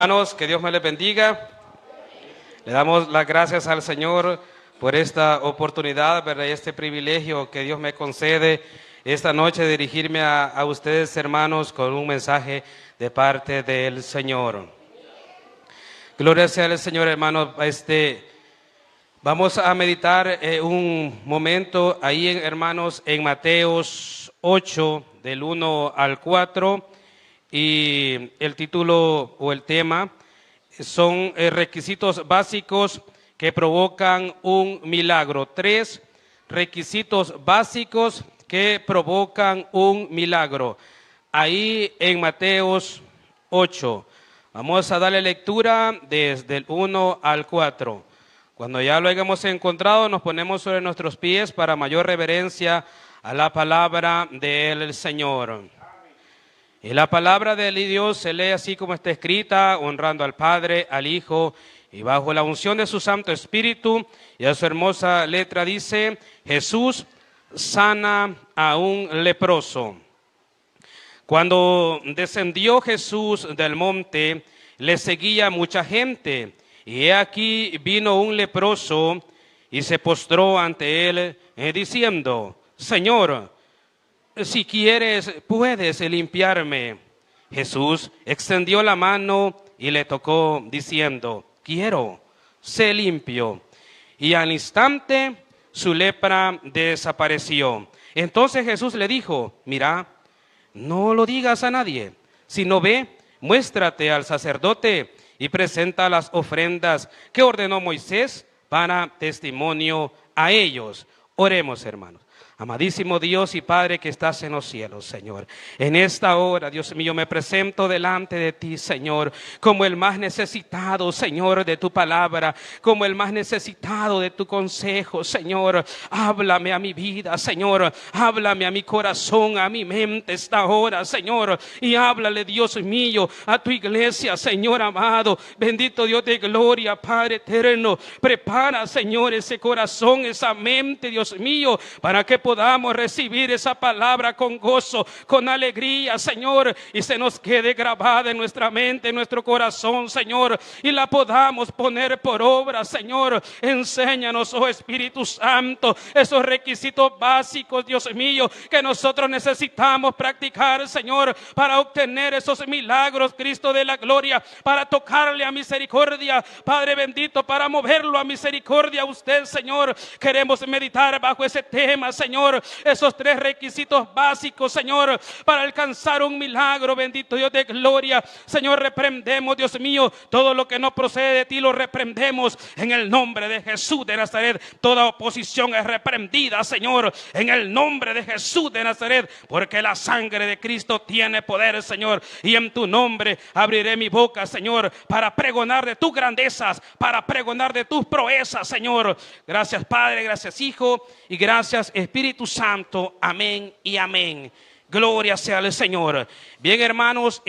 Hermanos, que Dios me les bendiga. Le damos las gracias al Señor por esta oportunidad, ¿verdad? Y este privilegio que Dios me concede esta noche de dirigirme a ustedes, hermanos, con un mensaje de parte del Señor. Gloria sea al Señor, hermanos. Vamos a meditar un momento ahí, hermanos, en Mateos 8, del 1 al 4. Y el título o el tema son requisitos básicos que provocan un milagro. 3 requisitos básicos que provocan un milagro. Ahí en Mateos 8. Vamos a darle lectura desde el 1 al 4. Cuando ya lo hayamos encontrado, nos ponemos sobre nuestros pies para mayor reverencia a la palabra del Señor. Y la palabra de Dios se lee así como está escrita, honrando al Padre, al Hijo, y bajo la unción de su Santo Espíritu. Y a su hermosa letra dice: Jesús sana a un leproso. Cuando descendió Jesús del monte, le seguía mucha gente. Y he aquí vino un leproso y se postró ante él, diciendo: Señor, si quieres, puedes limpiarme. Jesús extendió la mano y le tocó, diciendo: quiero, sé limpio. Y al instante su lepra desapareció. Entonces Jesús le dijo: mira, no lo digas a nadie, sino ve, muéstrate al sacerdote y presenta las ofrendas que ordenó Moisés para testimonio a ellos. Oremos, hermanos. Amadísimo Dios y Padre que estás en los cielos, Señor, en esta hora, Dios mío, me presento delante de ti, Señor, como el más necesitado, Señor, de tu palabra, como el más necesitado de tu consejo, Señor. Háblame a mi vida, Señor, háblame a mi corazón, a mi mente esta hora, Señor, y háblale, Dios mío, a tu iglesia, Señor amado. Bendito Dios de gloria, Padre eterno, prepara, Señor, ese corazón, esa mente, Dios mío, para que podamos recibir esa palabra con gozo, con alegría, Señor, y se nos quede grabada en nuestra mente, en nuestro corazón, Señor, y la podamos poner por obra, Señor. Enséñanos, oh Espíritu Santo, esos requisitos básicos, Dios mío, que nosotros necesitamos practicar, Señor, para obtener esos milagros, Cristo de la gloria, para tocarle a misericordia, Padre bendito, para moverlo a misericordia a usted, Señor. Queremos meditar bajo ese tema, Señor, esos 3 requisitos básicos, Señor, para alcanzar un milagro. Bendito Dios de gloria, Señor, reprendemos, Dios mío, todo lo que no procede de ti, lo reprendemos en el nombre de Jesús de Nazaret. Toda oposición es reprendida, Señor, en el nombre de Jesús de Nazaret, porque la sangre de Cristo tiene poder, Señor, y en tu nombre abriré mi boca, Señor, para pregonar de tus grandezas, para pregonar de tus proezas, Señor. Gracias, Padre, gracias, Hijo, y gracias, Espíritu Santo. Amén y amén. Gloria sea al Señor. Bien, hermanos,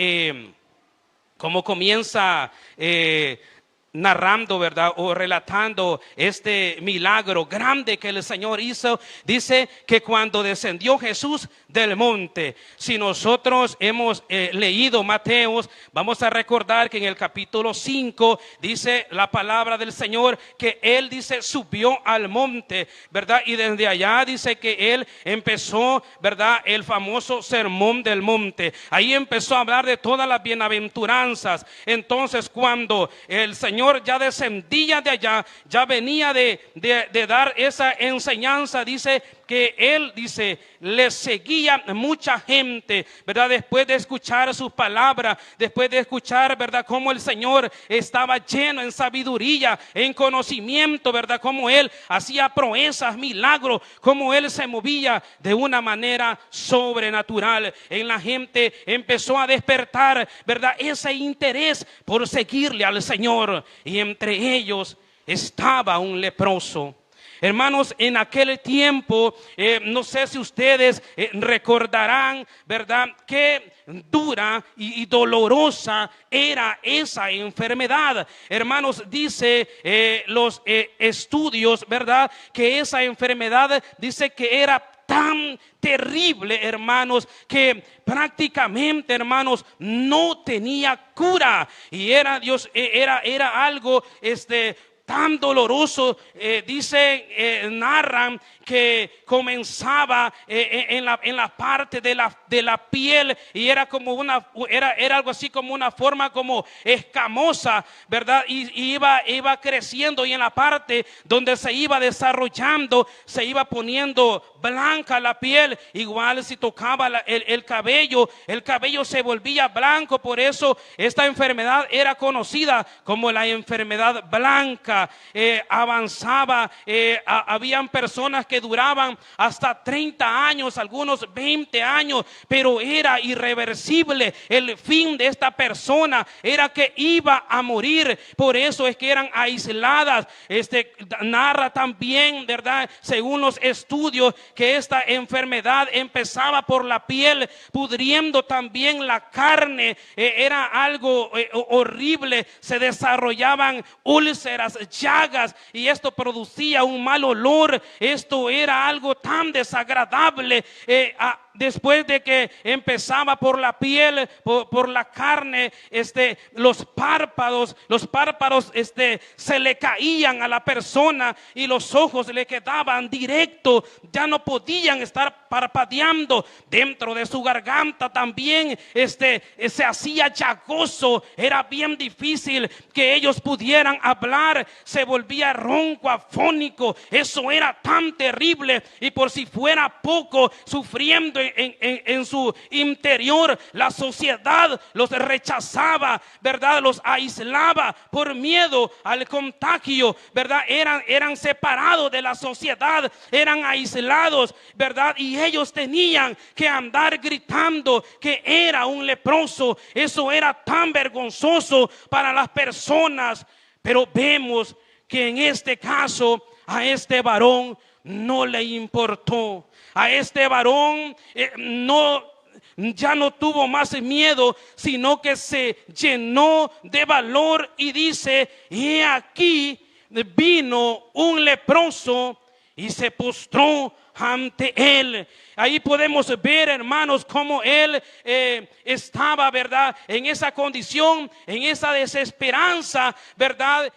como comienza narrando, ¿verdad? O relatando este milagro grande que el Señor hizo, dice que cuando descendió Jesús del monte. Si nosotros hemos leído Mateos, vamos a recordar que en el capítulo 5 dice la palabra del Señor que Él, dice, subió al monte, ¿verdad? Y desde allá dice que Él empezó, ¿verdad? El famoso sermón del monte. Ahí empezó a hablar de todas las bienaventuranzas. Entonces, cuando el Señor ya descendía de allá, ya venía de dar esa enseñanza, dice que Él, dice, le seguía mucha gente, ¿verdad? Después de escuchar sus palabras, después de escuchar, ¿verdad?, cómo el Señor estaba lleno en sabiduría, en conocimiento, ¿verdad?, cómo Él hacía proezas, milagros, cómo Él se movía de una manera sobrenatural. En la gente empezó a despertar, ¿verdad?, ese interés por seguirle al Señor, y entre ellos estaba un leproso. Hermanos, en aquel tiempo, no sé si ustedes recordarán, ¿verdad?, qué dura y dolorosa era esa enfermedad. Hermanos, dice los estudios, ¿verdad?, que esa enfermedad dice que era tan terrible, hermanos, que prácticamente, hermanos, no tenía cura. Y era algo tan doloroso. Narran que comenzaba en la parte de la piel, y era como era algo así como una forma como escamosa, ¿verdad? Y iba creciendo, y en la parte donde se iba desarrollando se iba poniendo blanca la piel. Igual si tocaba el cabello se volvía blanco. Por eso esta enfermedad era conocida como la enfermedad blanca. Avanzaba, habían personas que duraban hasta 30 años, algunos 20 años, pero era irreversible. El fin de esta persona era que iba a morir. Por eso es que eran aisladas. Narra también, ¿verdad?, según los estudios, que esta enfermedad empezaba por la piel, pudriendo también la carne. Era algo horrible. Se desarrollaban úlceras, llagas, y esto producía un mal olor. Esto era algo tan desagradable. Después de que empezaba por la piel, por la carne, los párpados se le caían a la persona, y los ojos le quedaban directos, ya no podían estar parpadeando. Dentro de su garganta también se hacía llagoso, era bien difícil que ellos pudieran hablar, se volvía ronco, afónico. Eso era tan terrible. Y por si fuera poco, sufriendo en su interior, la sociedad los rechazaba, ¿verdad? Los aislaba por miedo al contagio, ¿verdad? Eran separados de la sociedad, eran aislados, ¿verdad? Y ellos tenían que andar gritando que era un leproso. Eso era tan vergonzoso para las personas. Pero vemos que en este caso a este varón no le importó. A este varón ya no tuvo más miedo, sino que se llenó de valor y dice: y aquí vino un leproso y se postró ante él. Ahí podemos ver, hermanos, cómo él estaba, ¿verdad?, en esa condición, en esa desesperanza, ¿verdad?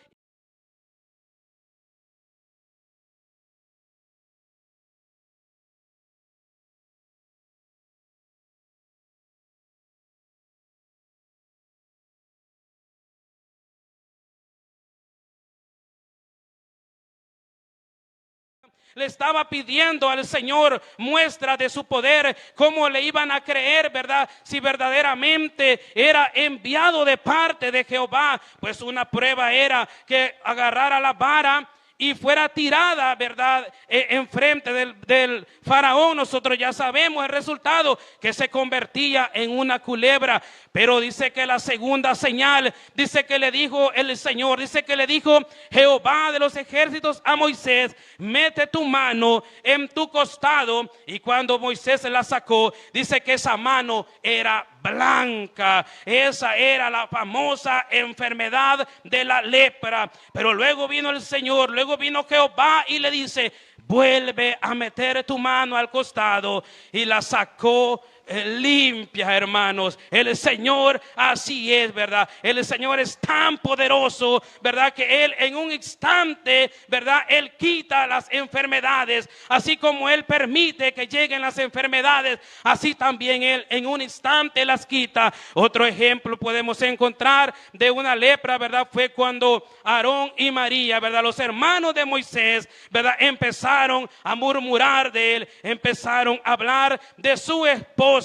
Le estaba pidiendo al Señor muestra de su poder. ¿Cómo le iban a creer, verdad, si verdaderamente era enviado de parte de Jehová? Pues una prueba era que agarrara la vara y fuera tirada, ¿verdad?, enfrente del faraón. Nosotros ya sabemos el resultado, que se convertía en una culebra. Pero dice que la segunda señal, dice que le dijo el Señor, dice que le dijo Jehová de los ejércitos a Moisés: mete tu mano en tu costado. Y cuando Moisés la sacó, dice que esa mano era blanca. Esa era la famosa enfermedad de la lepra. Pero luego vino el Señor, luego vino Jehová y le dice: vuelve a meter tu mano al costado. Y la sacó limpia, hermanos. El Señor así es, ¿verdad? El Señor es tan poderoso, ¿verdad?, que Él en un instante, ¿verdad?, Él quita las enfermedades. Así como Él permite que lleguen las enfermedades, así también Él en un instante las quita. Otro ejemplo podemos encontrar de una lepra, ¿verdad?, fue cuando Aarón y María, ¿verdad?, los hermanos de Moisés, ¿verdad?, empezaron a murmurar de él, empezaron a hablar de su esposa.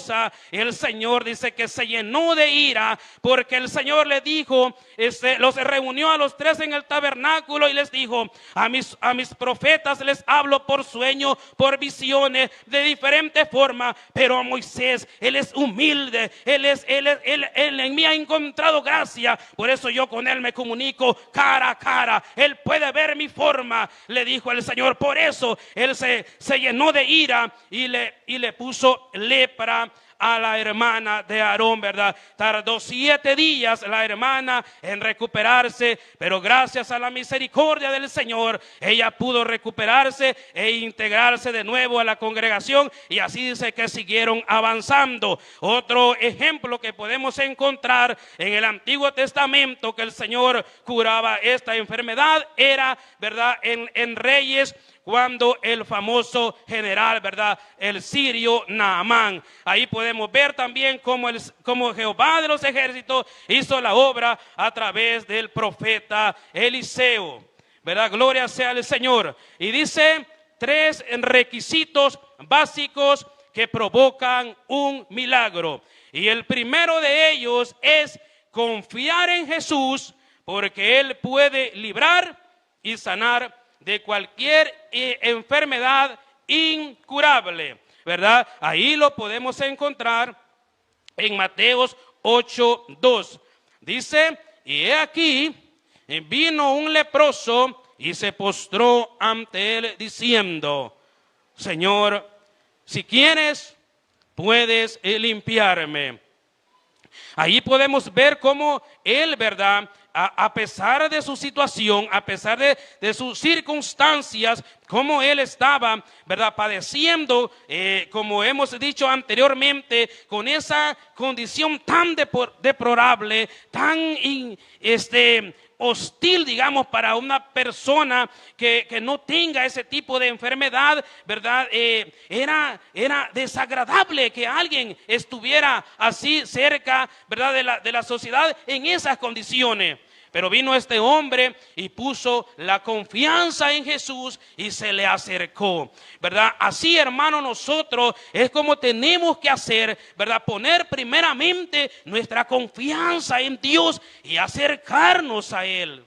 El Señor dice que se llenó de ira, porque el Señor le dijo, los reunió a los tres en el tabernáculo y les dijo: a mis profetas les hablo por sueño, por visiones, de diferente forma, pero a Moisés, él es humilde, él en mí ha encontrado gracia, por eso yo con él me comunico cara a cara, él puede ver mi forma, le dijo el Señor. Por eso él se llenó de ira y le puso lepra a la hermana de Aarón, ¿verdad? Tardó 7 días la hermana en recuperarse, pero gracias a la misericordia del Señor, ella pudo recuperarse e integrarse de nuevo a la congregación, y así dice que siguieron avanzando. Otro ejemplo que podemos encontrar en el Antiguo Testamento que el Señor curaba esta enfermedad era, ¿verdad?, en Reyes, cuando el famoso general, ¿verdad?, el sirio Naamán. Ahí podemos ver también cómo Jehová de los ejércitos hizo la obra a través del profeta Eliseo, ¿verdad? Gloria sea al Señor. Y dice 3 requisitos básicos que provocan un milagro. Y el primero de ellos es confiar en Jesús, porque Él puede librar y sanar de cualquier enfermedad incurable, ¿verdad? Ahí lo podemos encontrar en Mateos 8:2. Dice: y he aquí, vino un leproso y se postró ante él diciendo: Señor, si quieres, puedes limpiarme. Ahí podemos ver cómo él, ¿verdad?, a pesar de su situación, a pesar de sus circunstancias, como él estaba, ¿verdad?, padeciendo, como hemos dicho anteriormente, con esa condición tan deplorable, tan hostil, digamos, para una persona que no tenga ese tipo de enfermedad, ¿verdad? Era desagradable que alguien estuviera así cerca, ¿verdad?, de la sociedad en esas condiciones. Pero vino este hombre y puso la confianza en Jesús y se le acercó, ¿verdad? Así, hermano, nosotros es como tenemos que hacer, ¿verdad? Poner primeramente nuestra confianza en Dios y acercarnos a Él.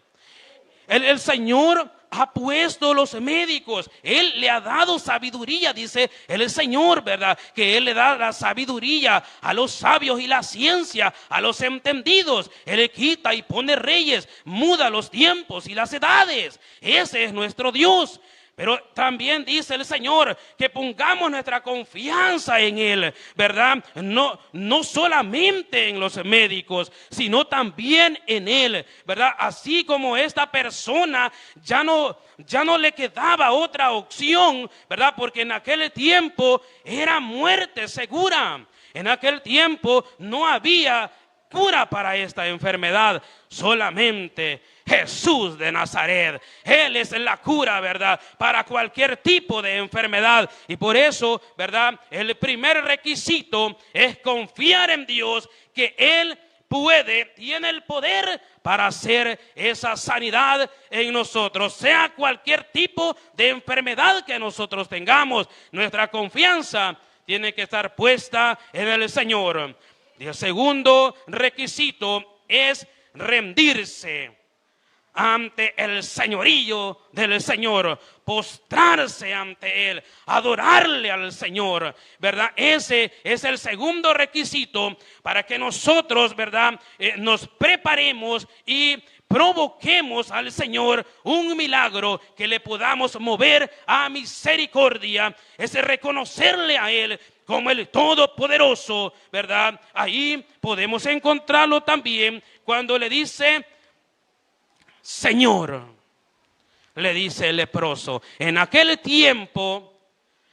El Señor ha puesto los médicos, Él le ha dado sabiduría, dice el Señor, ¿verdad? Que Él le da la sabiduría a los sabios y la ciencia a los entendidos. Él le quita y pone reyes, muda los tiempos y las edades. Ese es nuestro Dios. Pero también dice el Señor que pongamos nuestra confianza en Él, ¿verdad? No solamente en los médicos, sino también en Él, ¿verdad? Así como esta persona ya no le quedaba otra opción, ¿verdad? Porque en aquel tiempo era muerte segura. En aquel tiempo no había cura para esta enfermedad, solamente Jesús de Nazaret. Él es la cura, ¿verdad?, para cualquier tipo de enfermedad. Y por eso, ¿verdad?, el primer requisito es confiar en Dios, que Él tiene el poder para hacer esa sanidad en nosotros, sea cualquier tipo de enfermedad que nosotros tengamos. Nuestra confianza tiene que estar puesta en el Señor. Y el segundo requisito es rendirse ante el señorío del Señor, postrarse ante Él, adorarle al Señor, ¿verdad? Ese es el segundo requisito para que nosotros, ¿verdad?, nos preparemos y provoquemos al Señor un milagro, que le podamos mover a misericordia. Es reconocerle a Él como el Todopoderoso, ¿verdad? Ahí podemos encontrarlo también cuando le dice Señor, le dice el leproso. En aquel tiempo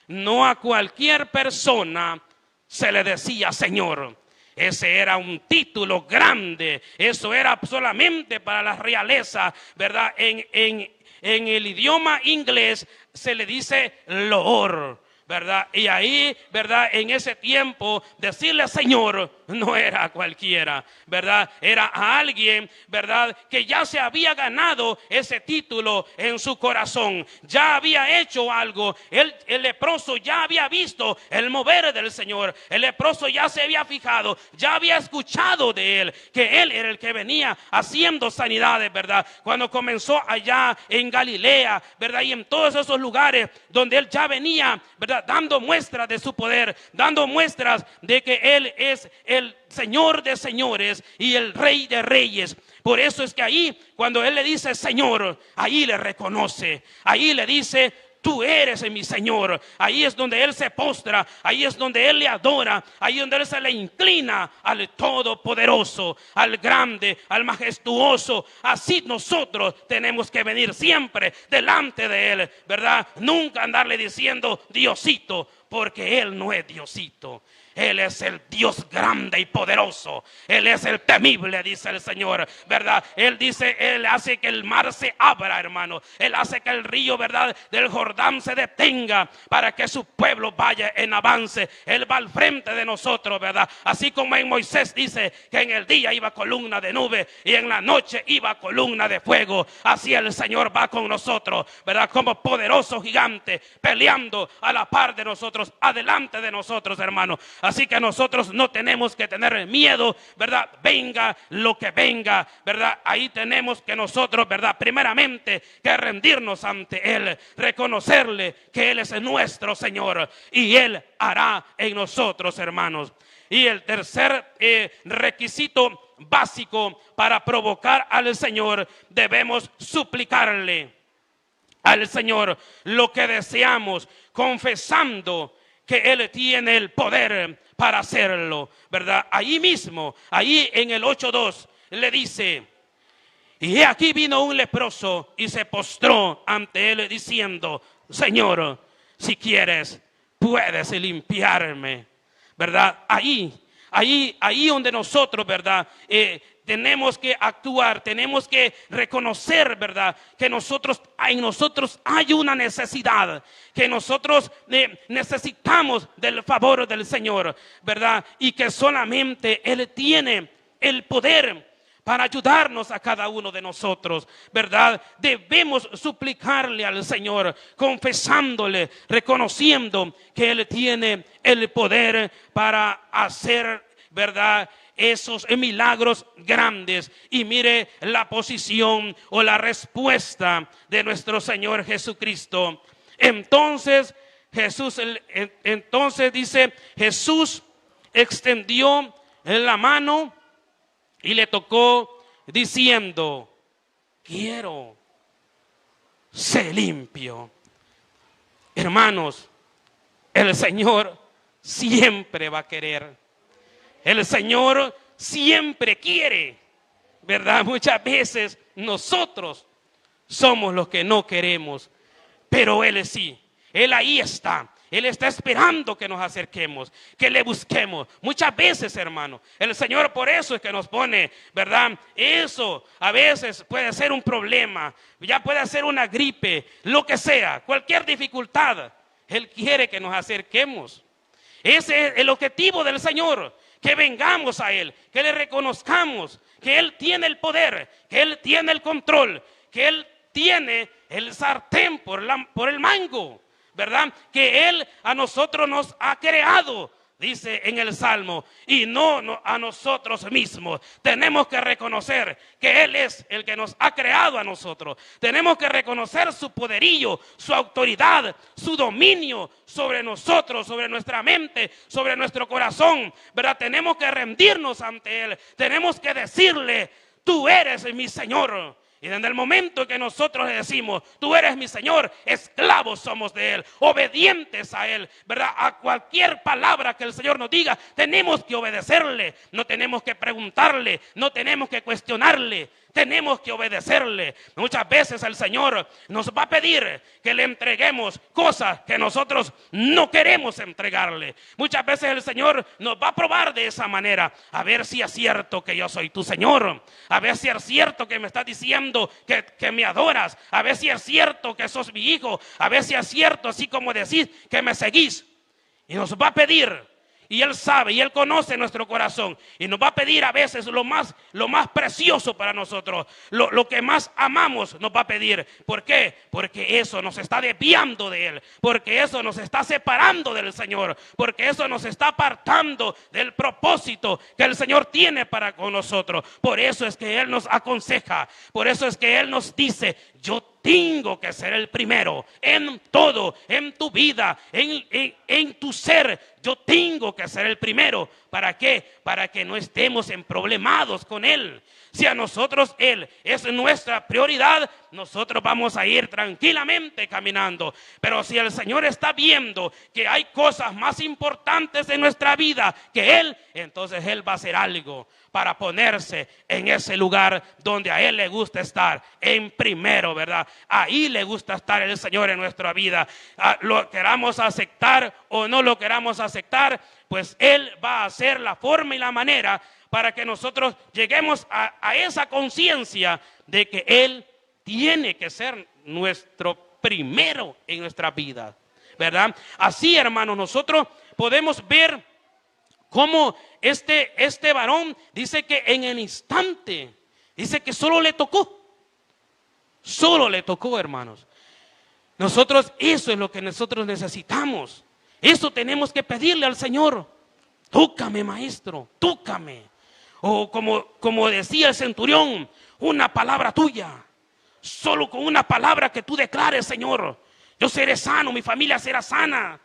no a cualquier persona se le decía Señor. Ese era un título grande, eso era solamente para la realeza, ¿verdad? En el idioma inglés se le dice Lord, ¿verdad? Y ahí, ¿verdad?, en ese tiempo decirle Señor no era a cualquiera, ¿verdad? Era a alguien, ¿verdad?, que ya se había ganado ese título en su corazón, ya había hecho algo. El leproso ya había visto el mover del Señor, el leproso ya se había fijado, ya había escuchado de Él, que Él era el que venía haciendo sanidades, ¿verdad? Cuando comenzó allá en Galilea, ¿verdad?, y en todos esos lugares donde Él ya venía, ¿verdad?, dando muestras de su poder, dando muestras de que Él es el Señor de señores y el Rey de reyes. Por eso es que ahí, cuando Él le dice Señor, ahí le reconoce, ahí le dice tú eres mi Señor. Ahí es donde Él se postra, ahí es donde Él le adora, ahí es donde Él se le inclina al Todopoderoso, al grande, al majestuoso. Así nosotros tenemos que venir siempre delante de Él, ¿verdad? Nunca andarle diciendo Diosito, porque Él no es Diosito. Él es el Dios grande y poderoso. Él es el temible, dice el Señor, ¿verdad? Él dice, Él hace que el mar se abra, hermano. Él hace que el río, ¿verdad?, del Jordán se detenga para que su pueblo vaya en avance. Él va al frente de nosotros, ¿verdad? Así como en Moisés dice que en el día iba columna de nube y en la noche iba columna de fuego. Así el Señor va con nosotros, ¿verdad? Como poderoso gigante peleando a la par de nosotros, adelante de nosotros, hermano. Así que nosotros no tenemos que tener miedo, ¿verdad? Venga lo que venga, ¿verdad? Ahí tenemos que nosotros, ¿verdad?, primeramente que rendirnos ante Él, reconocerle que Él es nuestro Señor y Él hará en nosotros, hermanos. Y el tercer requisito básico para provocar al Señor, debemos suplicarle al Señor lo que deseamos, confesando que Él tiene el poder para hacerlo, ¿verdad? Ahí mismo, ahí en el 8:2 le dice: y he aquí vino un leproso y se postró ante Él diciendo: Señor, si quieres, puedes limpiarme, ¿verdad? Ahí donde nosotros, ¿verdad?, tenemos que actuar, tenemos que reconocer, ¿verdad?, que en nosotros hay una necesidad, que nosotros necesitamos del favor del Señor, ¿verdad? Y que solamente Él tiene el poder para ayudarnos a cada uno de nosotros, ¿verdad? Debemos suplicarle al Señor, confesándole, reconociendo que Él tiene el poder para hacer, ¿verdad?, esos milagros grandes. Y mire la posición o la respuesta de nuestro Señor Jesucristo. Entonces dice, Jesús extendió la mano y le tocó diciendo: quiero, sé limpio. Hermanos, el Señor siempre va a querer. El Señor siempre quiere, ¿verdad? Muchas veces nosotros somos los que no queremos, pero Él sí. Él ahí está. Él está esperando que nos acerquemos, que le busquemos. Muchas veces, hermano, el Señor por eso es que nos pone, ¿verdad? Eso a veces puede ser un problema, ya puede ser una gripe, lo que sea, cualquier dificultad. Él quiere que nos acerquemos. Ese es el objetivo del Señor, que vengamos a Él, que le reconozcamos que Él tiene el poder, que Él tiene el control, que Él tiene el sartén por el mango, ¿verdad? Que Él a nosotros nos ha creado, dice en el Salmo, y no a nosotros mismos. Tenemos que reconocer que Él es el que nos ha creado a nosotros. Tenemos que reconocer su poderío, su autoridad, su dominio sobre nosotros, sobre nuestra mente, sobre nuestro corazón, ¿verdad? Tenemos que rendirnos ante Él. Tenemos que decirle: tú eres mi Señor. Y desde el momento que nosotros le decimos: tú eres mi Señor, esclavos somos de Él, obedientes a Él, ¿verdad? A cualquier palabra que el Señor nos diga, tenemos que obedecerle. No tenemos que preguntarle, no tenemos que cuestionarle, tenemos que obedecerle. Muchas veces el Señor nos va a pedir que le entreguemos cosas que nosotros no queremos entregarle. Muchas veces el Señor nos va a probar de esa manera, a ver si es cierto que yo soy tu Señor, a ver si es cierto que me estás diciendo que me adoras, a ver si es cierto que sos mi hijo, a ver si es cierto, así como decís, que me seguís. Y nos va a pedir. Y Él sabe y Él conoce nuestro corazón. Y nos va a pedir a veces lo más precioso para nosotros. Lo que más amamos nos va a pedir. ¿Por qué? Porque eso nos está desviando de Él. Porque eso nos está separando del Señor. Porque eso nos está apartando del propósito que el Señor tiene para con nosotros. Por eso es que Él nos aconseja. Por eso es que Él nos dice: yo tengo que ser el primero en todo, en tu vida, en tu ser. Yo tengo que ser el primero. ¿Para qué? Para que no estemos en problemados con Él. Si a nosotros Él es nuestra prioridad, nosotros vamos a ir tranquilamente caminando. Pero si el Señor está viendo que hay cosas más importantes en nuestra vida que Él, entonces Él va a hacer algo para ponerse en ese lugar donde a Él le gusta estar, en primero, ¿verdad? Ahí le gusta estar el Señor en nuestra vida. Lo queramos aceptar o no lo queramos aceptar, pues Él va a hacer la forma y la manera para que nosotros lleguemos a esa conciencia de que Él tiene que ser nuestro primero en nuestra vida, ¿verdad? Así, hermanos, nosotros podemos ver cómo este varón dice que en el instante, dice que solo le tocó, hermanos. Nosotros, eso es lo que nosotros necesitamos. Eso tenemos que pedirle al Señor. Tócame, maestro, tócame. O como decía el centurión, una palabra tuya. Solo con una palabra que tú declares, Señor, yo seré sano, mi familia será sana.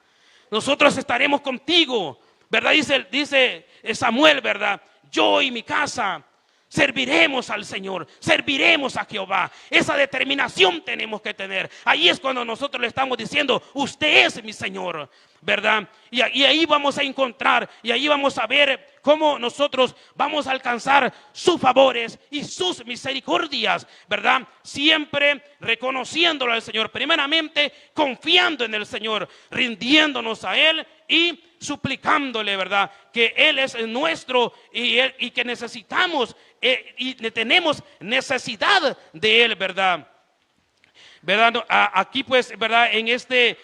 Nosotros estaremos contigo, ¿verdad? Dice Samuel, ¿verdad? Yo y mi casa serviremos al Señor, serviremos a Jehová. Esa determinación tenemos que tener. Ahí es cuando nosotros le estamos diciendo, usted es mi Señor, ¿verdad? Y ahí vamos a encontrar, y ahí vamos a ver cómo nosotros vamos a alcanzar sus favores y sus misericordias, ¿verdad? Siempre reconociéndolo al Señor, primeramente confiando en el Señor, rindiéndonos a Él y suplicándole, ¿verdad? Que Él es nuestro y que necesitamos y tenemos necesidad de Él, ¿verdad? Aquí pues, ¿verdad? En este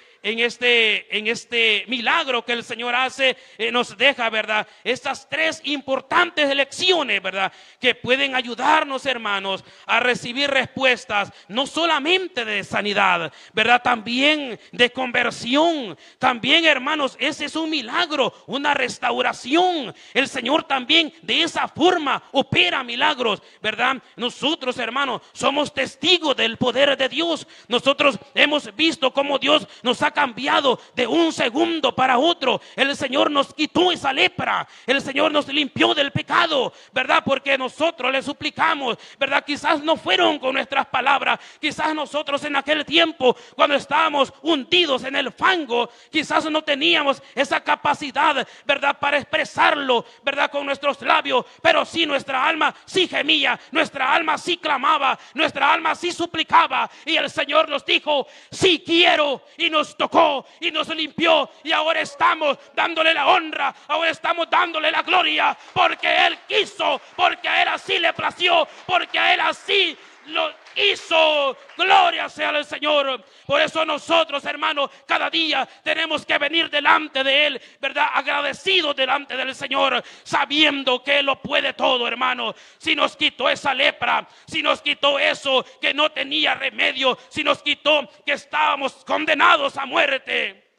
milagro que el Señor hace, nos deja, ¿verdad? Estas tres importantes lecciones, ¿verdad? Que pueden ayudarnos, hermanos, a recibir respuestas, no solamente de sanidad, ¿verdad? También de conversión. También, hermanos, ese es un milagro, una restauración. El Señor también de esa forma opera milagros, ¿verdad? Nosotros, hermanos, somos testigos del poder de Dios. Nosotros hemos visto cómo Dios nos ha cambiado de un segundo para otro. El Señor nos quitó esa lepra, el Señor nos limpió del pecado, ¿verdad? Porque nosotros le suplicamos, ¿verdad? Quizás no fueron con nuestras palabras, quizás nosotros en aquel tiempo cuando estábamos hundidos en el fango, quizás no teníamos esa capacidad, ¿verdad? Para expresarlo, ¿verdad? Con nuestros labios, pero sí nuestra alma sí gemía, nuestra alma sí clamaba, nuestra alma sí suplicaba, y el Señor nos dijo, sí quiero, y nos tocó y nos limpió, y ahora estamos dándole la honra, ahora estamos dándole la gloria, porque Él quiso, porque a Él así le plació, porque a Él así lo hizo. Gloria sea al Señor. Por eso nosotros, hermanos, cada día tenemos que venir delante de Él, ¿verdad? Agradecidos delante del Señor, sabiendo que Él lo puede todo, hermano. Si nos quitó esa lepra, si nos quitó eso que no tenía remedio, si nos quitó que estábamos condenados a muerte,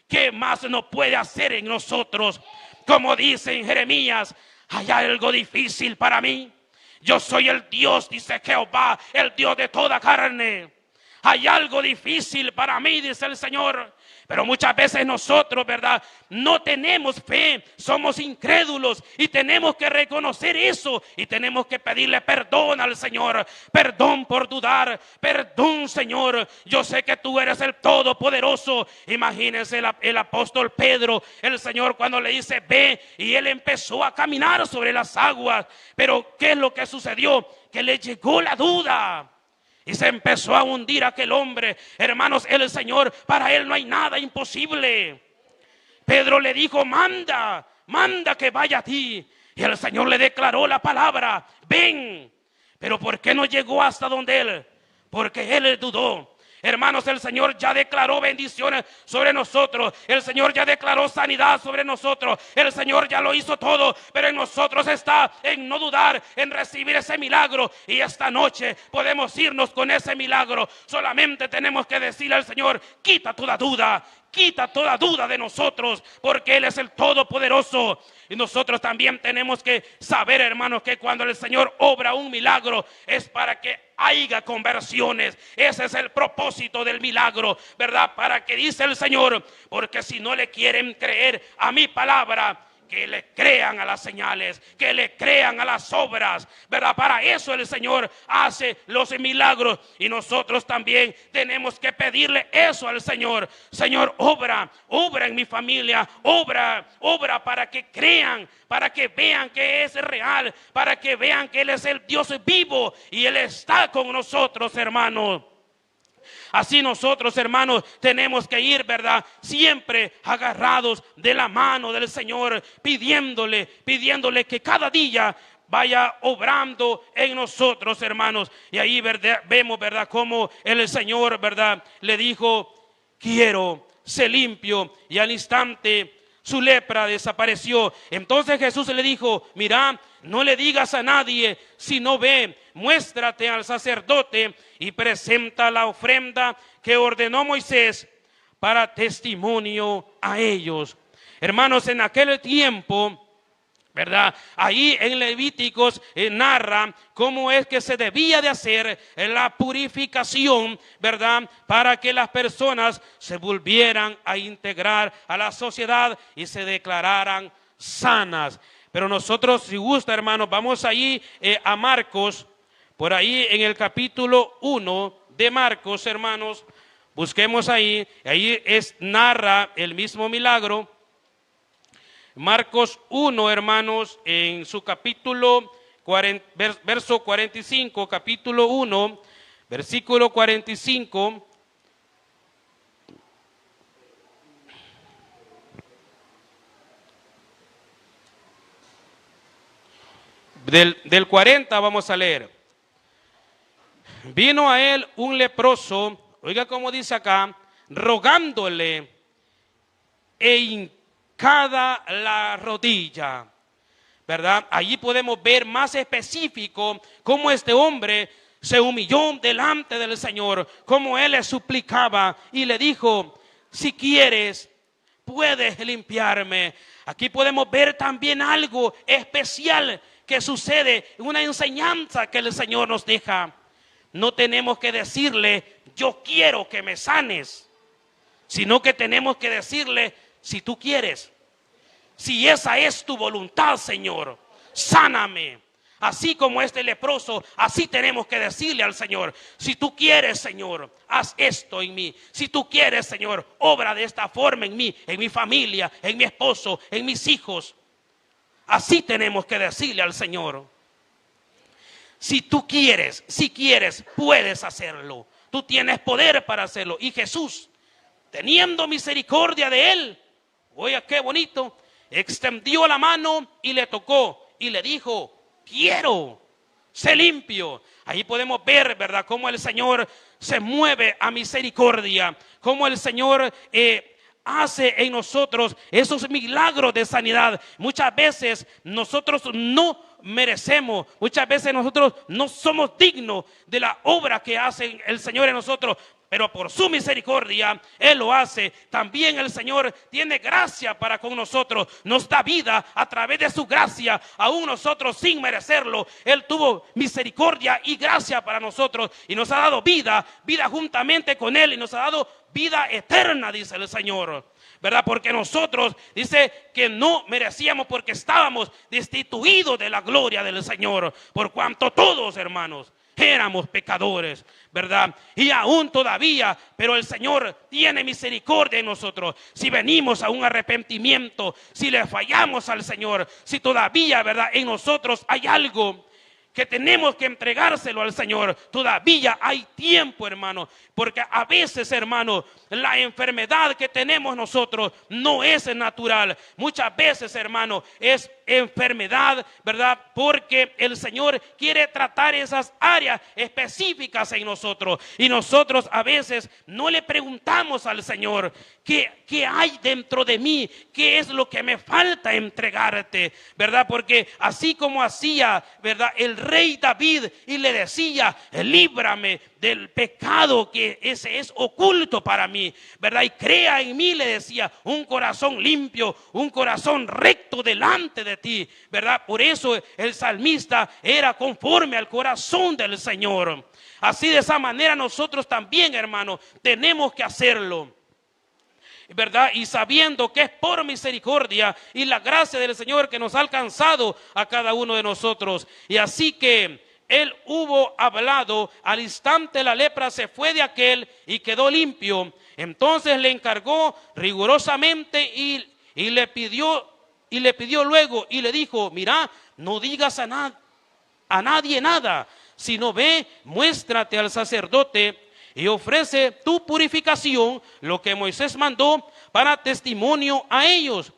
¿qué más no puede hacer en nosotros? Como dice en Jeremías, ¿hay algo difícil para mí? Yo soy el Dios, dice Jehová, el Dios de toda carne. Hay algo difícil para mí, dice el Señor. Pero muchas veces nosotros, ¿verdad? No tenemos fe, somos incrédulos y tenemos que reconocer eso y tenemos que pedirle perdón al Señor. Perdón por dudar, perdón, Señor. Yo sé que tú eres el Todopoderoso. Imagínense el apóstol Pedro, el Señor cuando le dice ve, y él empezó a caminar sobre las aguas. Pero ¿qué es lo que sucedió? Que le llegó la duda. Y se empezó a hundir aquel hombre. Hermanos, el Señor, para Él no hay nada imposible. Pedro le dijo, manda que vaya a ti. Y el Señor le declaró la palabra, ven. Pero ¿por qué no llegó hasta donde Él? Porque Él dudó. Hermanos, el Señor ya declaró bendiciones sobre nosotros. El Señor ya declaró sanidad sobre nosotros. El Señor ya lo hizo todo. Pero en nosotros está en no dudar, en recibir ese milagro. Y esta noche podemos irnos con ese milagro. Solamente tenemos que decirle al Señor, quita toda duda, quita toda duda de nosotros, porque Él es el Todopoderoso. Y nosotros también tenemos que saber, hermanos, que cuando el Señor obra un milagro es para que haya conversiones. Ese es el propósito del milagro, ¿verdad? Para que dice el Señor, porque si no le quieren creer a mi palabra, que le crean a las señales, que le crean a las obras, ¿verdad? Para eso el Señor hace los milagros, y nosotros también tenemos que pedirle eso al Señor. Señor, obra en mi familia, obra para que crean, para que vean que es real, para que vean que Él es el Dios vivo y Él está con nosotros, hermanos. Así nosotros, hermanos, tenemos que ir, ¿verdad? Siempre agarrados de la mano del Señor, pidiéndole que cada día vaya obrando en nosotros, hermanos. Y ahí, ¿verdad? Vemos, ¿verdad?, cómo el Señor, ¿verdad?, le dijo: quiero, sé limpio. Y al instante su lepra desapareció. Entonces Jesús le dijo: mira, no le digas a nadie, sino ve, muéstrate al sacerdote y presenta la ofrenda que ordenó Moisés para testimonio a ellos. Hermanos, en aquel tiempo, ¿verdad?, ahí en Levíticos narra cómo es que se debía de hacer la purificación, ¿verdad?, para que las personas se volvieran a integrar a la sociedad y se declararan sanas. Pero nosotros, si gusta, hermanos, vamos ahí a Marcos, por ahí en el capítulo 1 de Marcos, hermanos, busquemos ahí narra el mismo milagro. Marcos 1, hermanos, en su capítulo, verso 45, capítulo 1, versículo 45. Del 40 vamos a leer. Vino a él un leproso, oiga cómo dice acá, rogándole e hincada la rodilla, ¿verdad? Allí podemos ver más específico cómo este hombre se humilló delante del Señor, cómo él le suplicaba y le dijo: si quieres, puedes limpiarme. Aquí podemos ver también algo especial que sucede, una enseñanza que el Señor nos deja. No tenemos que decirle: yo quiero que me sanes, sino que tenemos que decirle: si tú quieres, si esa es tu voluntad, Señor, sáname. Así como este leproso, así tenemos que decirle al Señor: si tú quieres, Señor, haz esto en mí. Si tú quieres, Señor, obra de esta forma en mí, en mi familia, en mi esposo, en mis hijos. Así tenemos que decirle al Señor. Si tú quieres, si quieres, puedes hacerlo. Tú tienes poder para hacerlo. Y Jesús, teniendo misericordia de él, oiga qué bonito, extendió la mano y le tocó y le dijo: quiero, sé limpio. Ahí podemos ver, ¿verdad?, cómo el Señor se mueve a misericordia, cómo el Señor hace en nosotros esos milagros de sanidad. Muchas veces nosotros no merecemos, muchas veces nosotros no somos dignos de la obra que hace el Señor en nosotros, pero por su misericordia Él lo hace. También el Señor tiene gracia para con nosotros, nos da vida a través de su gracia, aún nosotros sin merecerlo. Él tuvo misericordia y gracia para nosotros y nos ha dado vida juntamente con Él, y nos ha dado vida eterna, dice el Señor, ¿verdad? Porque nosotros, dice que no merecíamos, porque estábamos destituidos de la gloria del Señor, por cuanto todos, hermanos, éramos pecadores, ¿verdad? Y aún todavía, pero el Señor tiene misericordia en nosotros. Si venimos a un arrepentimiento, si le fallamos al Señor, si todavía, ¿verdad?, en nosotros hay algo que tenemos que entregárselo al Señor, todavía hay tiempo, hermano, porque a veces, hermano, la enfermedad que tenemos nosotros no es natural. Muchas veces, hermano, es enfermedad, ¿verdad? Porque el Señor quiere tratar esas áreas específicas en nosotros. Y nosotros a veces no le preguntamos al Señor, ¿qué hay dentro de mí? ¿Qué es lo que me falta entregarte? ¿Verdad? Porque así como hacía, ¿verdad?, el rey David y le decía, líbrame del pecado que ese es oculto para mí, ¿verdad? Y crea en mí, le decía, un corazón limpio, un corazón recto delante de ti, ¿verdad? Por eso el salmista era conforme al corazón del Señor. Así, de esa manera, nosotros también, hermanos, tenemos que hacerlo, ¿verdad? Y sabiendo que es por misericordia y la gracia del Señor que nos ha alcanzado a cada uno de nosotros. Y así que él hubo hablado, al instante la lepra se fue de aquel y quedó limpio. Entonces le encargó rigurosamente y le pidió luego y le dijo, mira, no digas a nadie nada, sino ve, muéstrate al sacerdote y ofrece tu purificación, lo que Moisés mandó, para testimonio a ellos.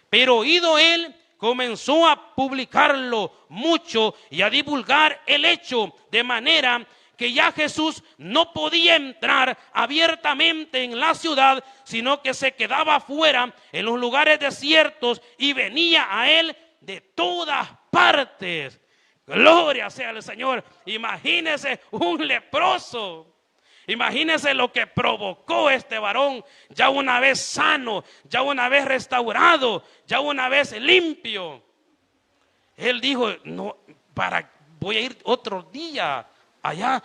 Pero oído él, comenzó a publicarlo mucho y a divulgar el hecho, de manera que ya Jesús no podía entrar abiertamente en la ciudad, sino que se quedaba afuera en los lugares desiertos y venía a él de todas partes. Gloria sea al Señor. Imagínese un leproso. Imagínense lo que provocó este varón, ya una vez sano, ya una vez restaurado, ya una vez limpio. Él dijo, no, voy a ir otro día allá,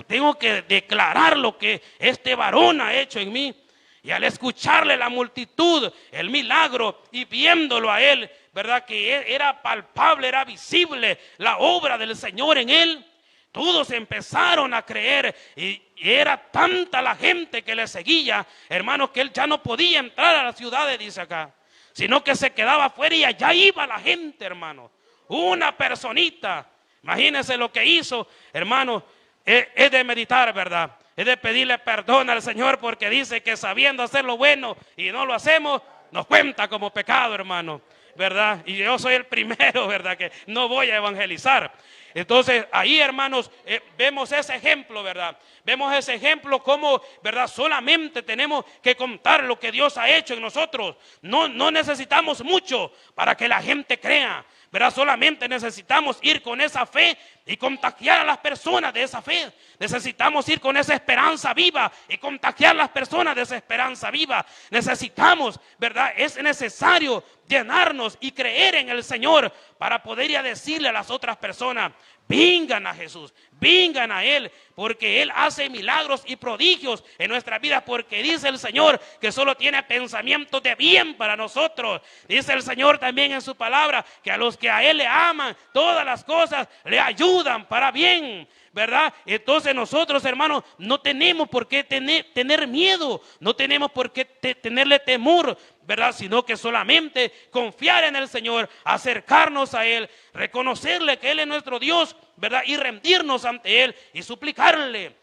tengo que declarar lo que este varón ha hecho en mí. Y al escucharle la multitud, el milagro, y viéndolo a él, ¿verdad?, que era palpable, era visible la obra del Señor en él, todos empezaron a creer y era tanta la gente que le seguía, hermanos, que él ya no podía entrar a las ciudades, dice acá, sino que se quedaba afuera y allá iba la gente, hermano. Una personita, imagínense lo que hizo, hermano, es de meditar, ¿verdad? Es de pedirle perdón al Señor, porque dice que sabiendo hacer lo bueno y no lo hacemos, nos cuenta como pecado, hermano, ¿verdad? Y yo soy el primero, ¿verdad?, que no voy a evangelizar. Entonces ahí, hermanos, vemos ese ejemplo, ¿verdad? Vemos ese ejemplo como, ¿verdad?, solamente tenemos que contar lo que Dios ha hecho en nosotros. No necesitamos mucho para que la gente crea, ¿verdad? Solamente necesitamos ir con esa fe y contagiar a las personas de esa fe. Necesitamos ir con esa esperanza viva y contagiar a las personas de esa esperanza viva. Necesitamos, ¿verdad? Es necesario llenarnos y creer en el Señor para poder ir a decirle a las otras personas, vengan a Jesús, vengan a Él, porque Él hace milagros y prodigios en nuestras vidas, porque dice el Señor que solo tiene pensamientos de bien para nosotros. Dice el Señor también en su palabra que a los que a Él le aman, todas las cosas le ayudan para bien, ¿verdad? Entonces nosotros, hermanos, no tenemos por qué tener miedo, no tenemos por qué tenerle temor, ¿verdad? Sino que solamente confiar en el Señor, acercarnos a Él, reconocerle que Él es nuestro Dios, ¿verdad? Y rendirnos ante Él y suplicarle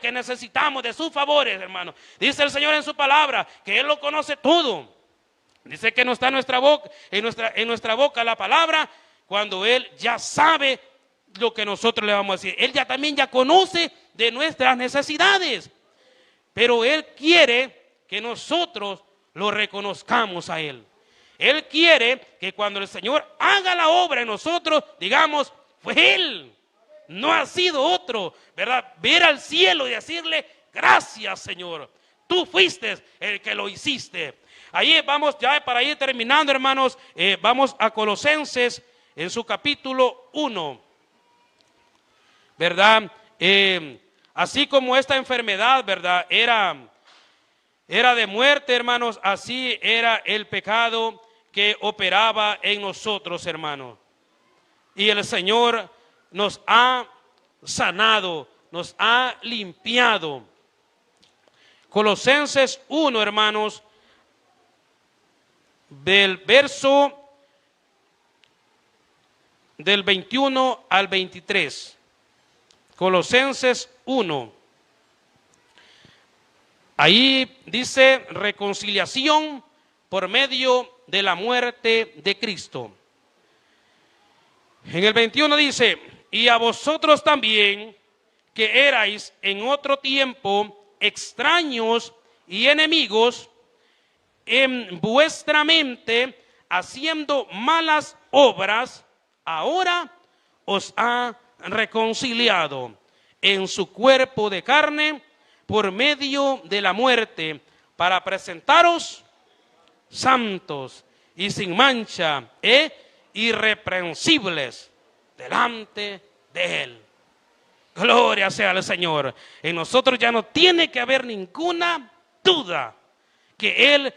que necesitamos de sus favores, hermano. Dice el Señor en su palabra que Él lo conoce todo. Dice que no está en nuestra boca la palabra cuando Él ya sabe lo que nosotros le vamos a decir. Él también conoce de nuestras necesidades, pero Él quiere que nosotros lo reconozcamos a Él. Él quiere que cuando el Señor haga la obra en nosotros, digamos, fue Él, no ha sido otro, ¿verdad? Ver al cielo y decirle, gracias, Señor, tú fuiste el que lo hiciste. Ahí vamos, ya para ir terminando, hermanos, vamos a Colosenses en su capítulo 1, ¿verdad? Así como esta enfermedad, ¿verdad?, era de muerte, hermanos, así era el pecado que operaba en nosotros, hermanos. Y el Señor nos ha sanado, nos ha limpiado. Colosenses 1, hermanos, del verso del 21 al 23. Colosenses 1. Ahí dice reconciliación por medio de la muerte de Cristo. En el 21 dice, y a vosotros también, que erais en otro tiempo extraños y enemigos en vuestra mente, haciendo malas obras, ahora os ha reconciliado en su cuerpo de carne por medio de la muerte, para presentaros santos y sin mancha e irreprensibles delante de Él. Gloria sea al Señor. En nosotros ya no tiene que haber ninguna duda que Él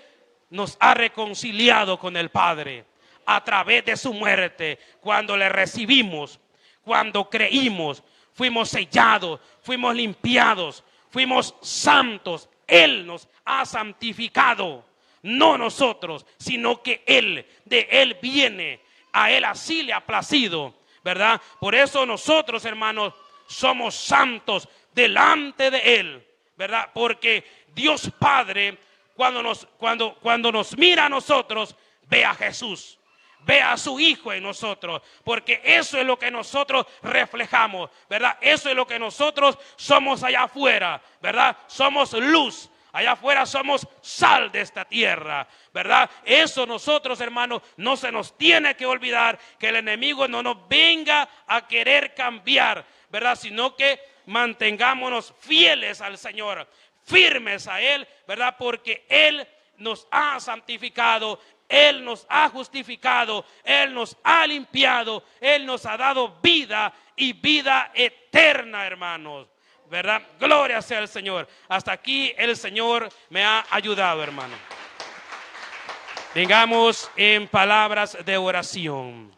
nos ha reconciliado con el Padre a través de su muerte. Cuando le recibimos, cuando creímos, fuimos sellados, fuimos limpiados, fuimos santos. Él nos ha santificado, no nosotros, sino que Él, de Él viene, a Él así le ha placido, ¿verdad? Por eso nosotros, hermanos, somos santos delante de Él, ¿verdad? Porque Dios Padre, cuando nos mira a nosotros, ve a Jesús, ve a su Hijo en nosotros, porque eso es lo que nosotros reflejamos, ¿verdad? Eso es lo que nosotros somos allá afuera, ¿verdad? Somos luz. Allá afuera somos sal de esta tierra, ¿verdad? Eso nosotros, hermanos, no se nos tiene que olvidar, que el enemigo no nos venga a querer cambiar, ¿verdad? Sino que mantengámonos fieles al Señor, firmes a Él, ¿verdad? Porque Él nos ha santificado, Él nos ha justificado, Él nos ha limpiado, Él nos ha dado vida y vida eterna, hermanos. ¿Verdad? Gloria sea al Señor. Hasta aquí el Señor me ha ayudado, hermano. Vengamos en palabras de oración.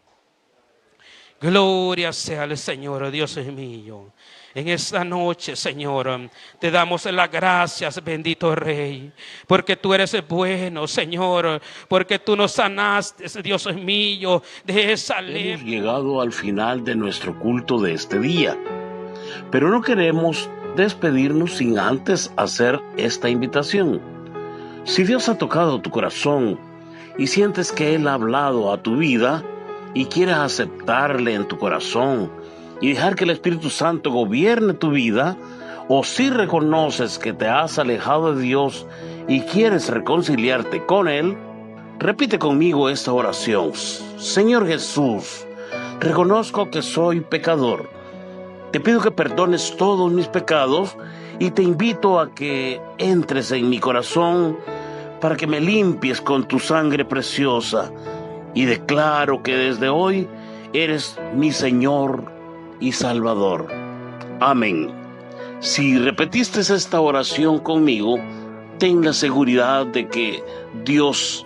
Gloria sea al Señor, Dios es mío. En esta noche, Señor, te damos las gracias, bendito Rey, porque tú eres bueno, Señor, porque tú nos sanaste, Dios es mío, de esa lepra. Hemos llegado al final de nuestro culto de este día. Pero no queremos despedirnos sin antes hacer esta invitación. Si Dios ha tocado tu corazón y sientes que Él ha hablado a tu vida y quieres aceptarle en tu corazón y dejar que el Espíritu Santo gobierne tu vida, o si reconoces que te has alejado de Dios y quieres reconciliarte con Él, repite conmigo esta oración. Señor Jesús, reconozco que soy pecador. Te pido que perdones todos mis pecados y te invito a que entres en mi corazón para que me limpies con tu sangre preciosa. Y declaro que desde hoy eres mi Señor y Salvador. Amén. Si repetiste esta oración conmigo, ten la seguridad de que Dios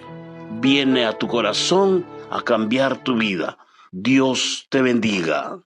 viene a tu corazón a cambiar tu vida. Dios te bendiga.